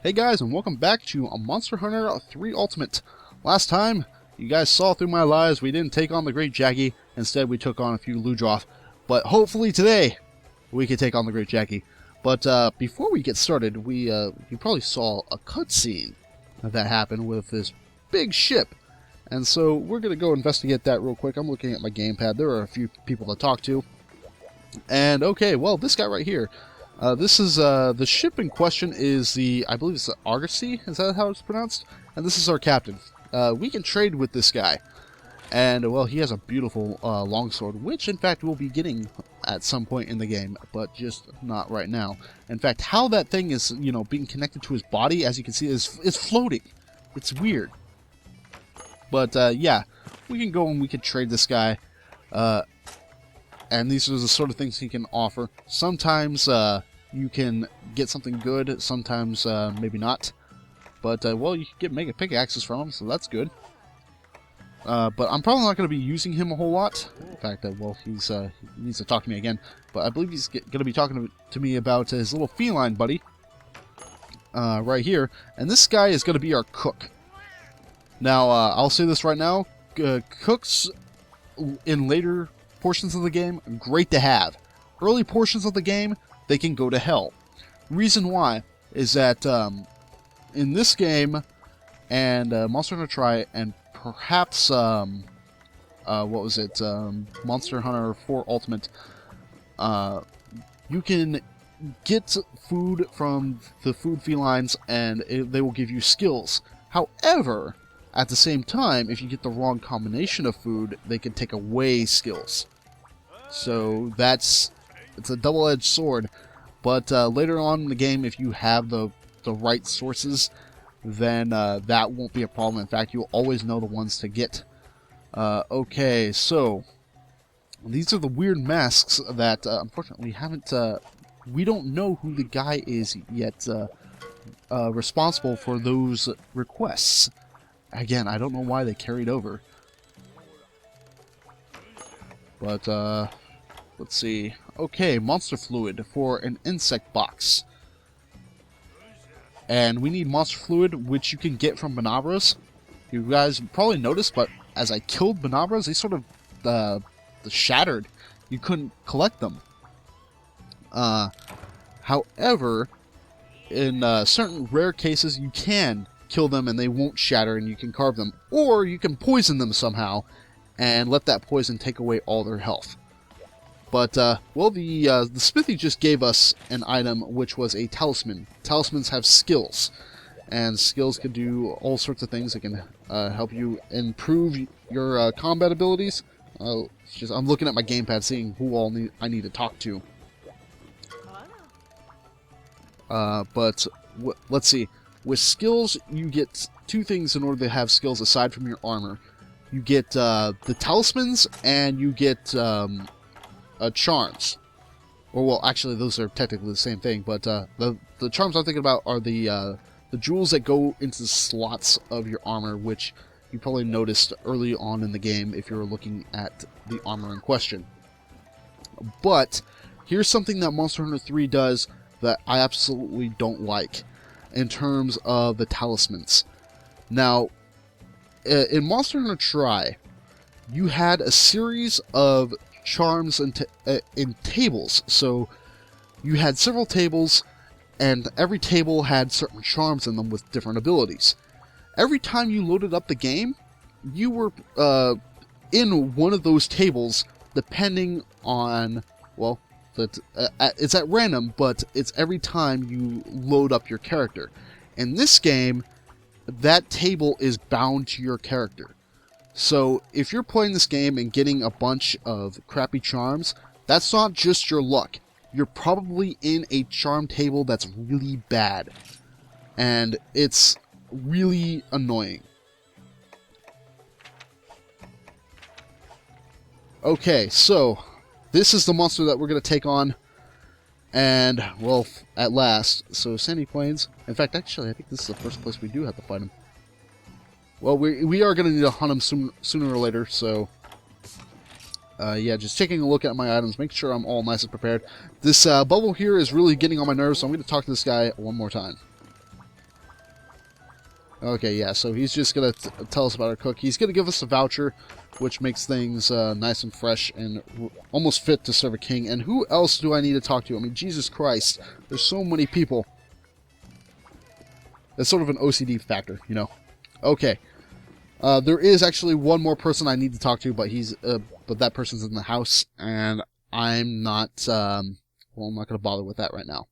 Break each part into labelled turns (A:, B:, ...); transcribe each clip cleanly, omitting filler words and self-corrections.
A: Hey guys, and welcome back to a Monster Hunter 3 Ultimate. Last time, you guys saw through my lies, we didn't take on the Great Jaggi. Instead, we took on a few Ludroth. But hopefully today, we can take on the Great Jaggi. But before we get started, you probably saw a cutscene that happened with this big ship. And so we're going to go investigate that real quick. I'm looking at my gamepad. There are a few people to talk to. And okay, well, this guy right here. This is, the ship in question is I believe it's the Argosy, is that how it's pronounced? And this is our captain. We can trade with this guy. And, well, he has a beautiful, longsword, which, in fact, we'll be getting at some point in the game, but just not right now. In fact, how that thing is, being connected to his body, as you can see, is floating. It's weird. But, yeah, we can go and we can trade this guy. And these are the sort of things he can offer. Sometimes you can get something good, sometimes maybe not. But, well, you can get mega pickaxes from him, so that's good. But I'm probably not going to be using him a whole lot. In fact, well, he needs to talk to me again. But I believe he's going to be talking to me about his little feline buddy right here. And this guy is going to be our cook. Now, I'll say this right now. Cooks in later portions of the game, great to have. Early portions of the game, they can go to hell. Reason why is that in this game and Monster Hunter Tri and perhaps what was it, Monster Hunter 4 Ultimate, you can get food from the food felines and they will give you skills. However, at the same time, if you get the wrong combination of food, they can take away skills. So it's a double-edged sword. But later on in the game, if you have the right sources, then that won't be a problem. In fact, you'll always know the ones to get. Okay, so these are the weird masks that unfortunately we don't know who the guy is yet responsible for those requests. Again, I don't know why they carried over. But, let's see. Okay, monster fluid for an insect box. And we need monster fluid, which you can get from Banabras. You guys probably noticed, but as I killed Banabras, they sort of shattered. You couldn't collect them. However, in certain rare cases, you can kill them and they won't shatter and you can carve them. Or you can poison them somehow and let that poison take away all their health. But, well, the smithy just gave us an item which was a talisman. Talismans have skills, and skills can do all sorts of things. It can help you improve your combat abilities. I'm looking at my gamepad seeing who all I need to talk to. But, let's see. With skills, you get two things in order to have skills aside from your armor. You get the talismans, and you get charms. Or, well, actually, those are technically the same thing, but the charms I'm thinking about are the jewels that go into the slots of your armor, which you probably noticed early on in the game if you were looking at the armor in question. But here's something that Monster Hunter 3 does that I absolutely don't like in terms of the talismans. Now, in Monster Hunter Tri, you had a series of charms in tables. So you had several tables, and every table had certain charms in them with different abilities. Every time you loaded up the game, you were in one of those tables, depending on, well, it's at random, but it's every time you load up your character. In this game, that table is bound to your character. So if you're playing this game and getting a bunch of crappy charms, that's not just your luck. You're probably in a charm table that's really bad. And it's really annoying. Okay, so this is the monster that we're going to take on. And, well, at last. So, Sandy Plains. In fact, actually, I think this is the first place we do have to fight him. Well, we are going to need to hunt him sooner or later, so yeah, just taking a look at my items, make sure I'm all nice and prepared. This bubble here is really getting on my nerves, so I'm going to talk to this guy one more time. Okay, yeah, so he's just going to tell us about our cook. He's going to give us a voucher, which makes things nice and fresh and almost fit to serve a king. And who else do I need to talk to? I mean, Jesus Christ, there's so many people. It's sort of an OCD factor, you know. Okay. There is actually one more person I need to talk to, but but that person's in the house, and I'm not, well, I'm not going to bother with that right now.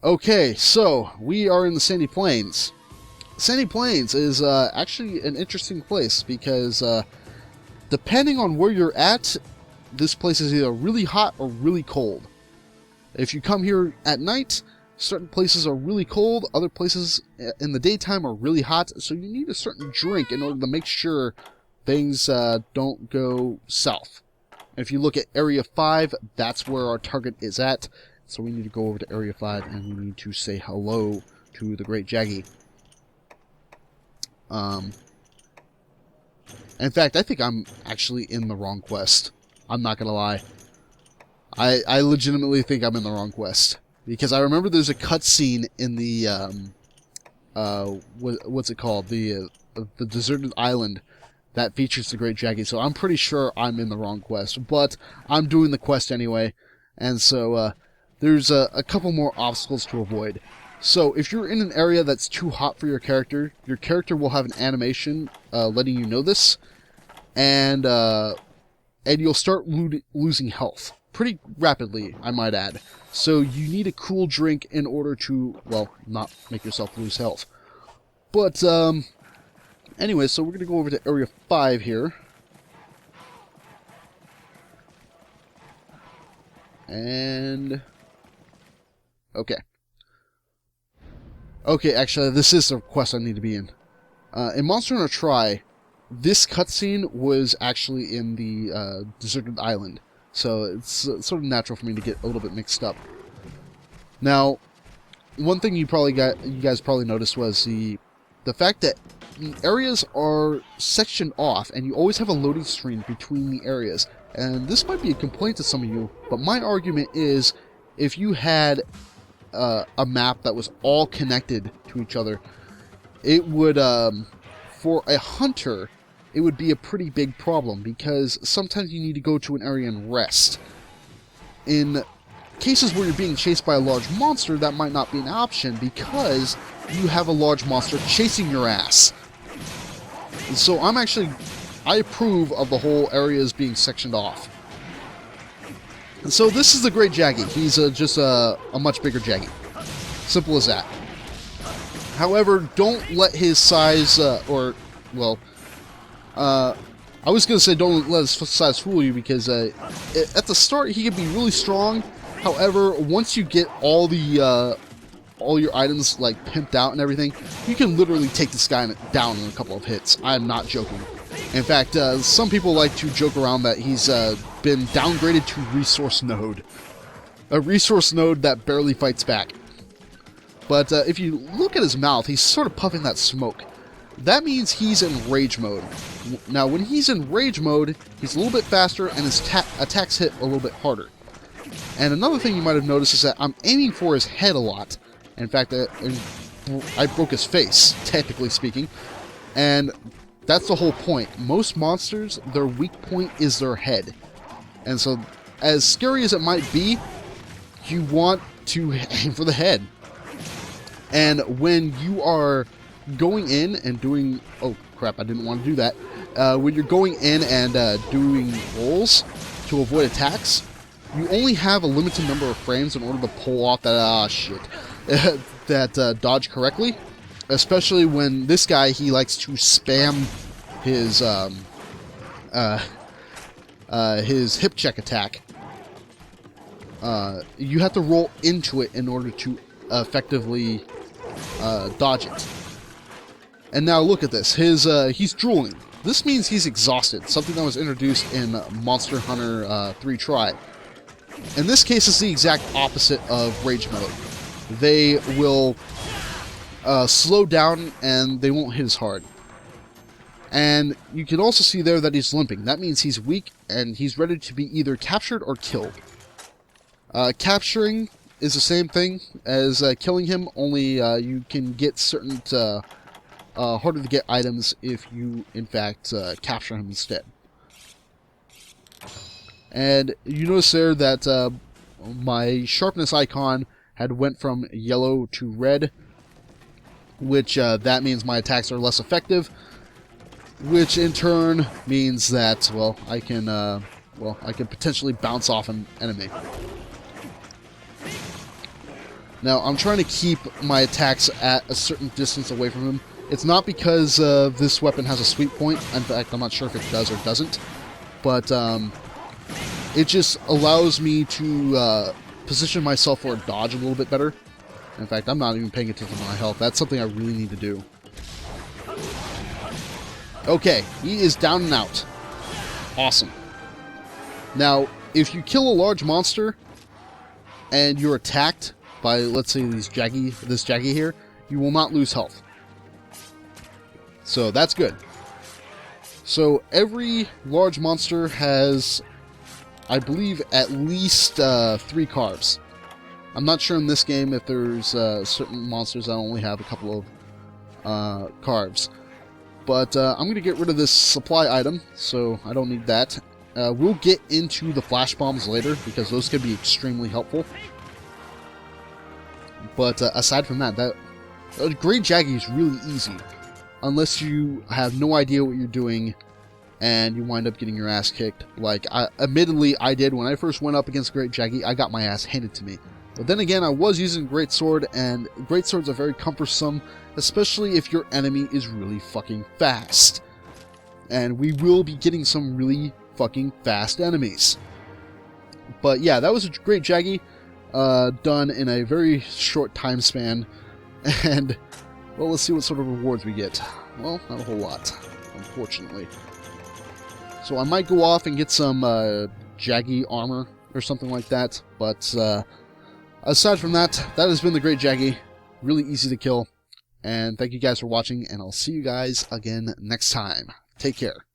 A: Okay, so we are in the Sandy Plains. Sandy Plains is actually an interesting place because depending on where you're at, this place is either really hot or really cold. If you come here at night, certain places are really cold, other places in the daytime are really hot, so you need a certain drink in order to make sure things don't go south. If you look at Area 5, that's where our target is at, so we need to go over to Area 5 and we need to say hello to the Great Jaggy. In fact, I think I'm actually in the wrong quest. I'm not gonna lie. I legitimately think I'm in the wrong quest. Because I remember there's a cutscene in the, what's it called? The deserted island that features the Great Jaggy. So I'm pretty sure I'm in the wrong quest. But I'm doing the quest anyway. And so, there's a couple more obstacles to avoid. So, if you're in an area that's too hot for your character will have an animation letting you know this, and you'll start losing health pretty rapidly, I might add. So, you need a cool drink in order to, well, not make yourself lose health. But, anyway, so we're going to go over to Area 5 here. And okay. Okay, actually, this is the quest I need to be in. In Monster Hunter Tri, this cutscene was actually in the deserted island, so it's sort of natural for me to get a little bit mixed up. Now, one thing you guys probably noticed was the fact that the areas are sectioned off, and you always have a loading screen between the areas. And this might be a complaint to some of you, but my argument is, if you had a map that was all connected to each other, it would, for a hunter, it would be a pretty big problem, because sometimes you need to go to an area and rest. In cases where you're being chased by a large monster, that might not be an option, because you have a large monster chasing your ass. So I approve of the whole areas being sectioned off. And so this is the Great Jaggy. He's just a much bigger Jaggy. Simple as that. However, don't let his size, I was going to say don't let his size fool you, because at the start he can be really strong. However, once you get all your items like pimped out and everything, you can literally take this guy down in a couple of hits. I'm not joking. In fact, some people like to joke around that he's been downgraded to Resource Node. A Resource Node that barely fights back. But if you look at his mouth, he's sort of puffing that smoke. That means he's in Rage Mode. Now, when he's in Rage Mode, he's a little bit faster and his attacks hit a little bit harder. And another thing you might have noticed is that I'm aiming for his head a lot. In fact, I broke his face, technically speaking. And that's the whole point. Most monsters, their weak point is their head. And so, as scary as it might be, you want to aim for the head. And when you are going in and doing... Oh, crap, I didn't want to do that. When you're going in and doing rolls to avoid attacks, you only have a limited number of frames in order to pull off that... that dodge correctly. Especially when this guy, he likes to spam his hip check attack. You have to roll into it in order to effectively dodge it. And now look at this. He's drooling. This means he's exhausted, something that was introduced in Monster Hunter 3 Tri. In this case, it's the exact opposite of Rage Mode. They will slow down and they won't hit as hard. And you can also see there that he's limping. That means he's weak and he's ready to be either captured or killed. Capturing is the same thing as killing him, only you can get certain harder to get items if you, in fact, capture him instead. And you notice there that my sharpness icon had went from yellow to red, which that means my attacks are less effective, which in turn means that, well, I can potentially bounce off an enemy. Now, I'm trying to keep my attacks at a certain distance away from him. It's not because this weapon has a sweep point. In fact, I'm not sure if it does or doesn't. But it just allows me to position myself for a dodge a little bit better. In fact, I'm not even paying attention to my health. That's something I really need to do. Okay, he is down and out. Awesome. Now, if you kill a large monster and you're attacked by, let's say, this Jaggy here, you will not lose health. So that's good. So every large monster has, I believe, at least 3 carves. I'm not sure in this game if there's certain monsters that only have a couple of carves. But I'm going to get rid of this supply item, so I don't need that. We'll get into the flash bombs later, because those could be extremely helpful. But aside from that, Great Jaggy is really easy. Unless you have no idea what you're doing and you wind up getting your ass kicked. Like, admittedly, I did. When I first went up against Great Jaggy, I got my ass handed to me. But then again, I was using Greatsword, and Greatswords are very cumbersome, especially if your enemy is really fucking fast. And we will be getting some really fucking fast enemies. But yeah, that was a Great Jaggy, done in a very short time span. And, well, let's see what sort of rewards we get. Well, not a whole lot, unfortunately. So I might go off and get some Jaggy armor or something like that, but aside from that, that has been the Great Jaggy. Really easy to kill. And thank you guys for watching, and I'll see you guys again next time. Take care.